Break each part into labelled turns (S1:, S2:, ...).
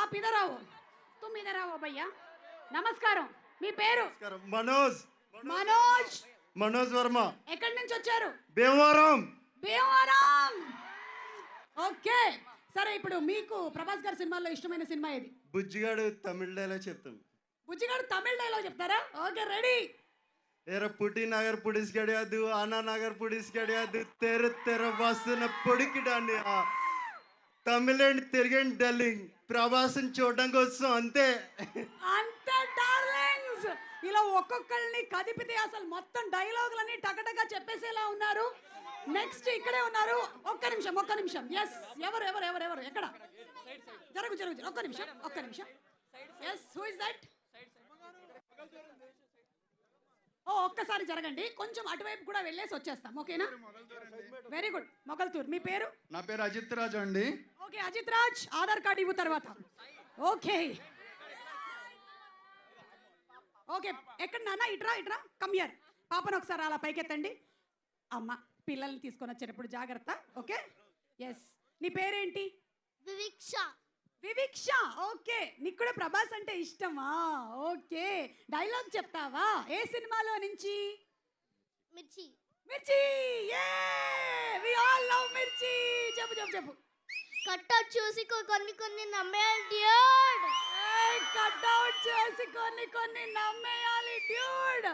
S1: आप इधर आओ, तुम इधर आओ भैया. నమస్కారం, మీ పేరు?
S2: మనోజ్.
S1: మనోజ్.
S2: మనోజ్ వర్మ.
S1: ఎక్కడి నుంచి వచ్చారు?
S2: భీమవరం.
S1: భీమవరం. ఓకే, సరే ఇప్పుడు మీకు ప్రభాస్ గారి సినిమాల్లో ఇష్టమైన సినిమా ఏది?
S2: బుజ్జిగాడు తమిళ డైలాగ్ చెప్తాం.
S1: బుజ్జిగాడు తమిళ డైలాగ్ చెప్తారా? Okay, ready.
S2: ఏరా పుట్టి నగర్ పుడిస్ గడియాదు, ఆనా నగర్ పుడిస్ గడియాదు, తెర తెర వాసన పొడికిడాన్ని తమిళ తెలుగు డల్లింగ్ ప్రభాస్ని చూడడం కోసం అంతే.
S1: అంతే డార్లింగ్స్. ఇలా ఒక్కొక్కళ్ళని కదిపితే అసలు మొత్తం డైలాగులన్నీ టకటగా చెప్పేసేలా ఉన్నారు. నెక్స్ట్ ఇక్కడే ఉన్నారు. ఒక్క నిమిషం. ఎస్, ఎవరు ఎవరు ఎవరు ఎవరు ఎక్కడ? జరుగు ఒక్క నిమిషం. Yes, who is that? ఓ, ఒక్కసారి జరగండి, కొంచెం అటువైపు కూడా వెళ్ళేసి వచ్చేస్తాం. ఓకేనా? Very good. మొగల్తూర్. మీ పేరు?
S2: నా పేరు అజిత్ రాజ్ అండి.
S1: ఓకే అజిత్ రాజ్, ఆధార్ కార్డు ఇవ్వు తర్వాత. ఓకే ఎక్కడ నాన్న? ఇట్రా కమ్యర్. పాపను ఒకసారి అలా పైకెత్తండి. అమ్మ, పిల్లల్ని తీసుకొని వచ్చేటప్పుడు జాగ్రత్త. Okay, yes. నీ పేరేంటి? వివిక్ష. ఓకే, నీకు కూడా ప్రభాస్ అంటే ఇష్టమా? ఓకే, డైలాగ్ చెప్తావా? ఏ సినిమాలో నుంచి? మిర్చి. యే, వి ఆల్ లవ్ మిర్చి. చెప్పు.
S3: కట్అవుట్ చూసి కొన్ని నమ్మేయాలి డ్యూడ్.
S1: కట్అవుట్ చేసి కొన్ని నమ్మేయాలి డ్యూడ్.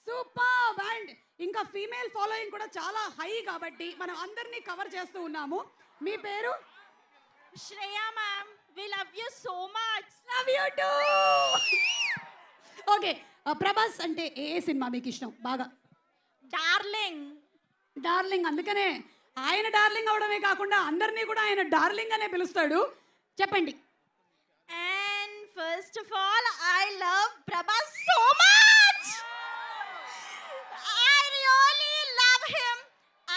S1: సూపర్. అండ్ ఇంకా ఫీమేల్ ఫాలోయింగ్ కూడా చాలా హై కాబట్టి మనం అందరినీ కవర్ చేస్తూ ఉన్నాము. మీ పేరు?
S3: Shreya ma'am. We love you so much.
S1: Love you too. Okay, Prabhas అంటే ఏ సినిమా మీకు ఇష్టం బాగా? డార్లింగ్. అందుకనే ఆయన డార్లింగ్ అవడమే కాకుండా అందరినీ కూడా ఆయన డార్లింగ్ అనే పిలుస్తాడు. చెప్పండి.
S3: And first of all, I love Prabhas so much. I really love him.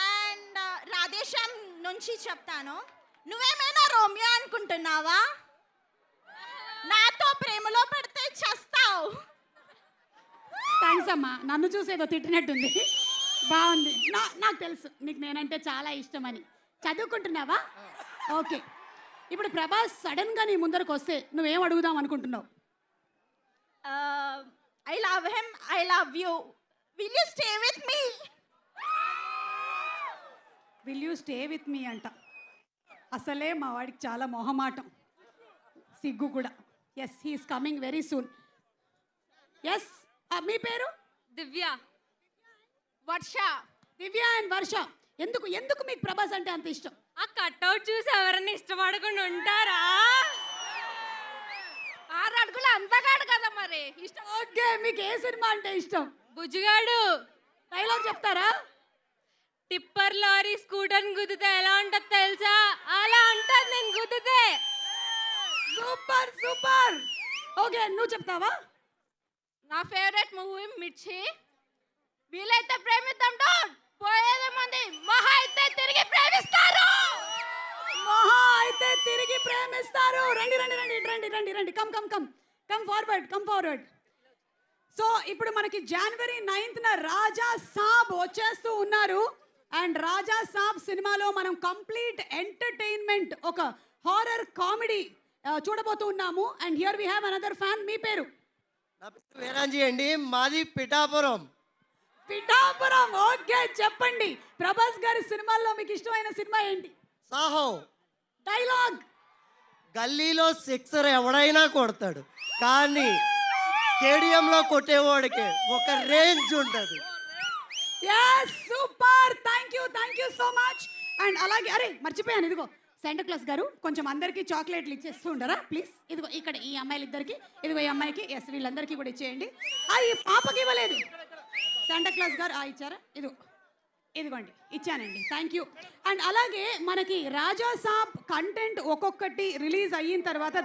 S3: And Radhe Shyam నుంచి చెప్తాను. నువ్వేమైనా రోమియో అనుకుంటున్నావా? నాతో ప్రేమలో పడితే చస్తావు.
S1: థ్యాంక్స్ అమ్మా, నన్ను చూసేదో తిట్టినట్టుంది. బాగుంది. నాకు తెలుసు నీకు నేనంటే చాలా ఇష్టమని. చదువుకుంటున్నావా? ఓకే, ఇప్పుడు ప్రభాస్ సడన్గా నీ ముందరకు వస్తే నువ్వేం అడుగుదాం అనుకుంటున్నావు?
S3: I love him. I love you. Will you stay with me?
S1: Will you stay with me అంట. అసలే మా వాడికి చాలా మొహమాటం, సిగ్గు కూడా. Yes, he's coming very soon. Yes, మీ పేరు?
S3: దివ్య.
S1: దివ్య అండ్ వర్ష. ఎందుకు మీకు ప్రభాస్ అంటే అంత ఇష్టం?
S3: ఆ కట్అవుట్ చూసి ఎవరన్నా ఇష్టపడకుండా ఉంటారా? 6 అడుగులు అంతగాడు కదా మరి ఇష్టం.
S1: ఓకే, మీకు ఏ సినిమా అంటే ఇష్టం?
S3: బుజ్జిగాడు.
S1: డైలాగ్ చెప్తారా?
S3: టిప్పర్ లారీ స్కూటర్ గుద్దితే ఎలా ఉంటది తెలుసా? అలా ఉంటది నేను గుద్దితే.
S1: సూపర్. ఓకే, నువ్వు చెప్తావా?
S3: నా ఫేవరెట్ మూవీ మిర్చి. వీలైతే ప్రేమిద్దాం డోన్. పోయేదే మంది మహా అయితే తిరిగి ప్రేమిస్తారు. రండి.
S1: Come forward. సో ఇప్పుడు మనకి జనవరి 9th రాజా సాబ్ వచ్చేస్తూ ఉన్నారు. అండ్ రాజా సాబ్ సినిమాలో మనం కంప్లీట్ ఎంటర్టైన్మెంట్, ఒక హారర్ కామెడీ చూడబోతూ ఉన్నాము. And here we have another fan. మీ పేరు?
S4: నా పేరు వీరాంజీ అండి. మాది పిఠాపురం.
S1: ఓకే, చెప్పండి. ప్రభాస్ గారి సినిమాల్లో మీకు ఇష్టమైన సినిమా ఏంటి?
S4: సాహో.
S1: డైలాగ్.
S4: గల్లీలో సిక్సర్ ఎవడైనా కొడతాడు, కానీ స్టేడియంలో కొట్టేవాడికి ఒక రేంజ్ ఉంటుంది.
S1: Super. Thank you so much. And అలాగే, అరే మర్చిపోయాను, ఇదిగో శాంటా క్లాస్ గారు కొంచెం అందరికీ చాక్లెట్లు ఇచ్చేస్తూ ఉండరా ప్లీజ్? ఇదిగో ఇక్కడ ఈ అమ్మాయిలు ఇద్దరికి, ఇదిగో ఈ అమ్మాయికి, ఎస్ వీళ్ళందరికీ కూడా ఇచ్చేయండి. ఈ పాపకి ఇవ్వలేదు శాంటా క్లాస్ గారు. ఇచ్చారా? ఇదిగోండి, ఇచ్చానండి. Thank you. అండ్ అలాగే మనకి రాజా సాబ్ కంటెంట్ ఒక్కొక్కటి రిలీజ్ అయిన తర్వాత